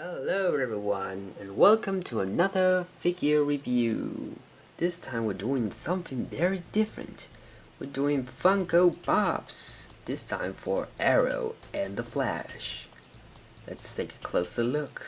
Hello everyone, and welcome to another figure review. This time we're doing something very different. We're doing Funko Pops, this time for Arrow and the Flash. Let's take a closer look.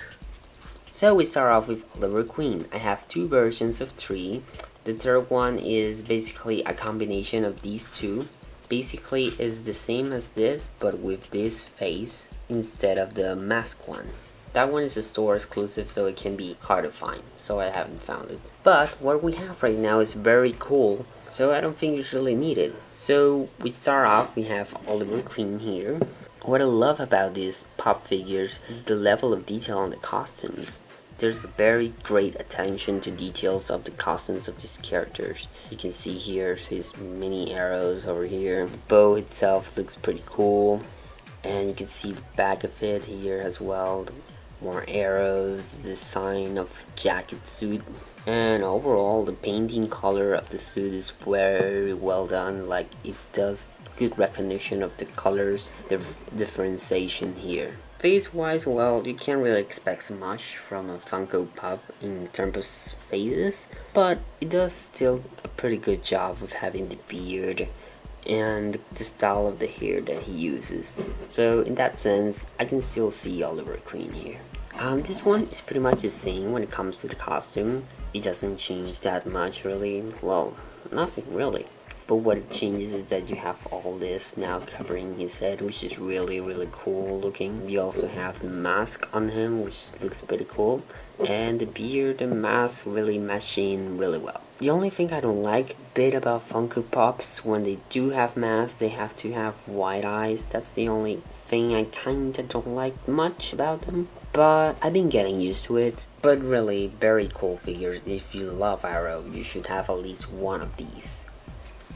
So we start off with Oliver Queen. I have two versions of three. The third one is basically a combination of these two. Basically is the same as this, but with this face instead of the mask one. That one is a store exclusive, so it can be hard to find, so I haven't found it. But what we have right now is very cool, so I don't think it's really needed. So we start off, we have Oliver Queen here. What I love about these pop figures is the level of detail on the costumes. There's very great attention to details of the costumes of these characters. You can see here his mini arrows over here. The bow itself looks pretty cool, and you can see the back of it here as well. More arrows, the sign of jacket suit, and overall the painting color of the suit is very well done. Like, it does good recognition of the colors, the differentiation here. Face wise, well, you can't really expect much from a Funko Pop in terms of faces, but it does still a pretty good job of having the beard and the style of the hair that he uses. So in that sense, I can still see Oliver Queen here. This one is pretty much the same when it comes to the costume. It doesn't change that much really. Well, nothing really. But what it changes is that you have all this now covering his head, which is really cool looking. You also have the mask on him, which looks pretty cool. And the beard and mask really meshing really well. The only thing I don't like a bit about Funko Pops, when they do have masks, they have to have white eyes. That's the only thing I kinda don't like much about them. But I've been getting used to it. But really, very cool figures. If you love Arrow, you should have at least one of these.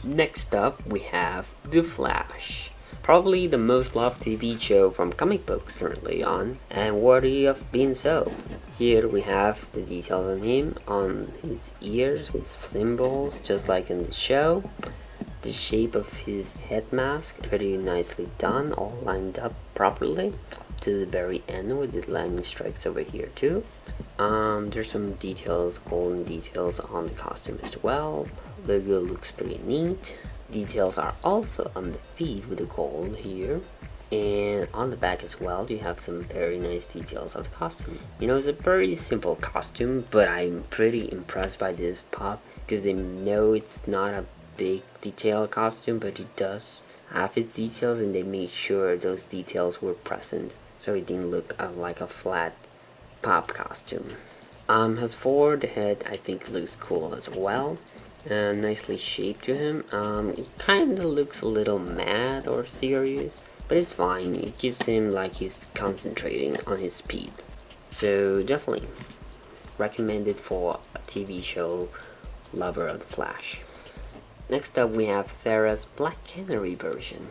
Next up, we have The Flash. Probably the most loved TV show from comic books currently on, and worthy of being so. Here we have the details on him, on his ears, his symbols, just like in the show. The shape of his head mask, pretty nicely done, all lined up properly to the very end with the lightning strikes over here too. There's some details, golden details on the costume as well. Logo looks pretty neat. Details are also on the feet with the gold here, and on the back as well you have some very nice details of the costume. You know, it's a very simple costume, but I'm pretty impressed by this pop because they know it's not a big detailed costume, but it does have its details, and they made sure those details were present, so it didn't look like a flat pop costume. As for the head, I think it looks cool as well. And nicely shaped to him. It kinda looks a little mad or serious, but it's fine. It gives him like he's concentrating on his speed. So definitely recommended for a TV show lover of the Flash. Next up we have Sara's Black Canary version.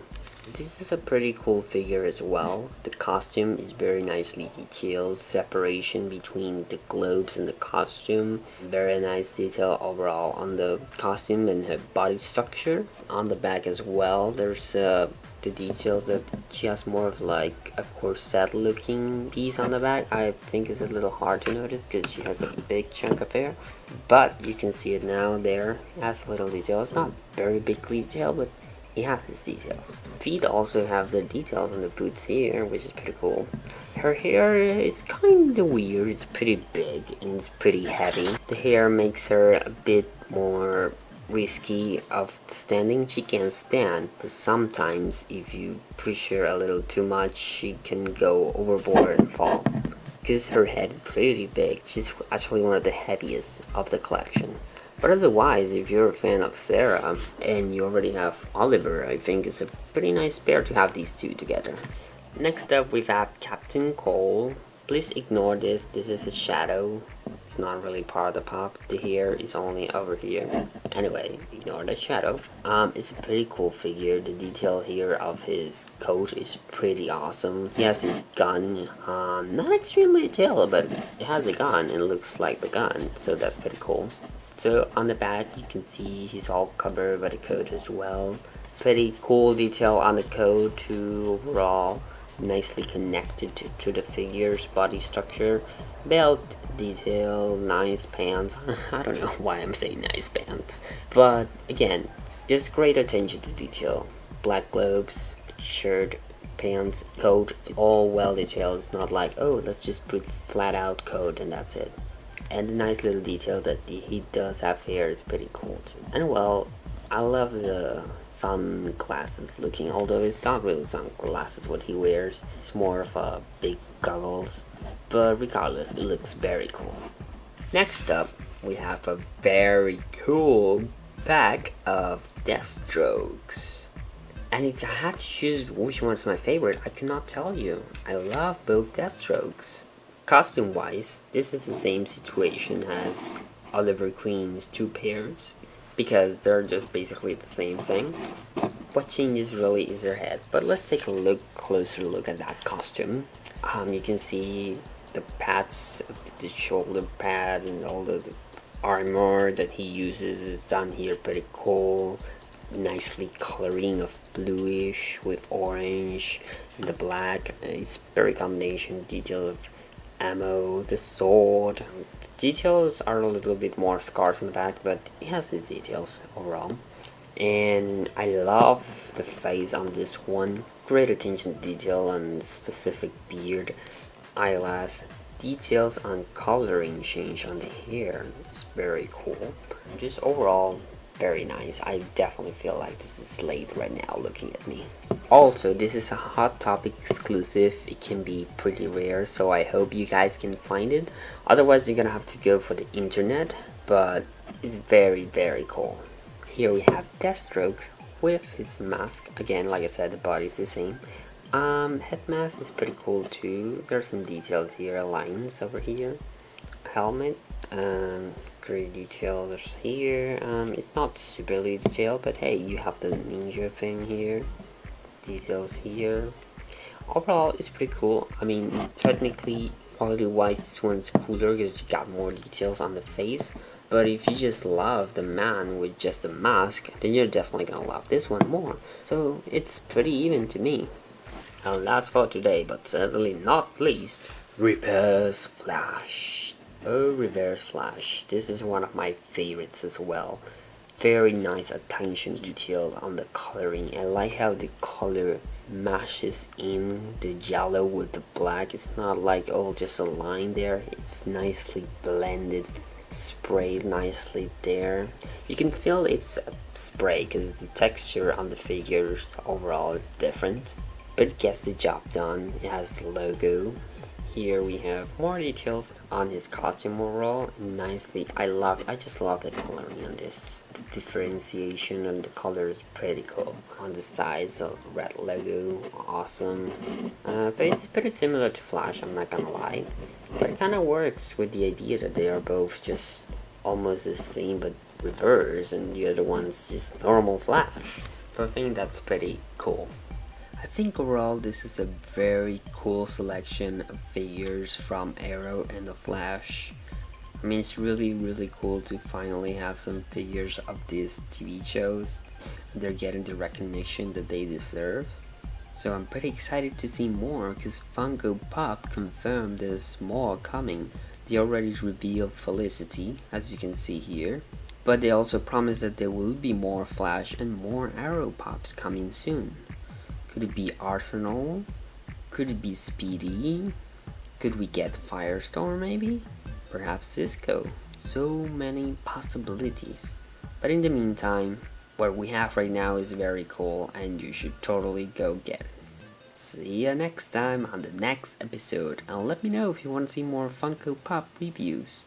This is a pretty cool figure as well. The costume is very nicely detailed, separation between the globes and the costume. Very nice detail overall on the costume and her body structure. On the back as well, there's the details that she has more of like a corset looking piece on the back. I think it's a little hard to notice because she has a big chunk of hair, but you can see it now there. It has a little detail. It's not very big detail, but it has its details. Feet also have the details on the boots here, which is pretty cool. Her hair is kinda weird. It's pretty big and it's pretty heavy. The hair makes her a bit more risky of standing. She can stand, but sometimes if you push her a little too much, she can go overboard and fall. Because her head is pretty big. She's actually one of the heaviest of the collection. But otherwise, if you're a fan of Sara and you already have Oliver, I think it's a pretty nice pair to have these two together. Next up we have Captain Cole. Please ignore this. This is a shadow. It's not really part of the pop. The hair is only over here. Anyway, ignore the shadow. It's a pretty cool figure. The detail here of his coat is pretty awesome. He has his gun. Not extremely detailed, but it has a gun and it looks like the gun, so that's pretty cool. So on the back you can see he's all covered by the coat as well. Pretty cool detail on the coat too overall. nicely connected to the figure's body structure. Belt detail, nice pants. I don't know why I'm saying nice pants, but again, just great attention to detail. Black gloves, shirt, pants, coat, it's all well detailed. It's not like, oh, let's just put flat out coat and that's it. And the nice little detail that he does have here is pretty cool too. And well, I love the sunglasses looking, although it's not really sunglasses what he wears. It's more of a big goggles. But regardless, it looks very cool. Next up, we have a very cool pack of Deathstrokes. And if I had to choose which one's my favorite, I could not tell you. I love both Deathstrokes. Costume wise, this is the same situation as Oliver Queen's two pairs, because they're just basically the same thing. What changes really is their head. But let's take a closer look at that costume. You can see the pads, the shoulder pad, and all the armor that he uses is done here pretty cool. Nicely coloring of bluish with orange and the black. It's very combination detail of ammo, the sword. The details are a little bit more scarce in the back, but it has its details overall. And I love the face on this one. Great attention to detail and specific beard, eyelash, details on coloring change on the hair. It's very cool. Just overall, very nice. I definitely feel like this is Slade right now looking at me. Also, this is a Hot Topic exclusive. It can be pretty rare, so I hope you guys can find it. Otherwise, you're gonna have to go for the internet, but it's very, very cool. Here we have Deathstroke with his mask. Again, like I said, the body's the same. Head mask is pretty cool too. There's some details here, lines over here. Helmet, great details here. It's not superly detailed, but hey, you have the ninja thing here. Details here. Overall, it's pretty cool. I mean, technically, quality-wise, this one's cooler because you got more details on the face. But if you just love the man with just a mask, then you're definitely gonna love this one more. So it's pretty even to me. And that's for today, but certainly not least, Reverse Flash. Oh, Reverse Flash. This is one of my favorites as well. Very nice attention to detail on the coloring. I like how the color mashes in the yellow with the black. It's not like, oh, just a line there. It's nicely blended, sprayed nicely there. You can feel it's a spray because the texture on the figures overall is different, but it gets the job done. It has the logo. Here we have more details on his costume overall. Nicely, I just love the coloring on this. The differentiation and the color is pretty cool. On the sides of red logo, awesome. But it's pretty similar to Flash, I'm not gonna lie. But it kind of works with the idea that they are both just almost the same but reverse, and the other one's just normal Flash. So I think that's pretty cool. I think overall this is a very cool selection of figures from Arrow and the Flash. I mean, it's really cool to finally have some figures of these TV shows. They're getting the recognition that they deserve. So I'm pretty excited to see more because Funko Pop confirmed there's more coming. They already revealed Felicity, as you can see here. But they also promised that there will be more Flash and more Arrow Pops coming soon. Could it be Arsenal? Could it be Speedy? Could we get Firestorm maybe? Perhaps Cisco? So many possibilities. But in the meantime, what we have right now is very cool and you should totally go get it. See ya next time on the next episode, and let me know if you want to see more Funko Pop reviews.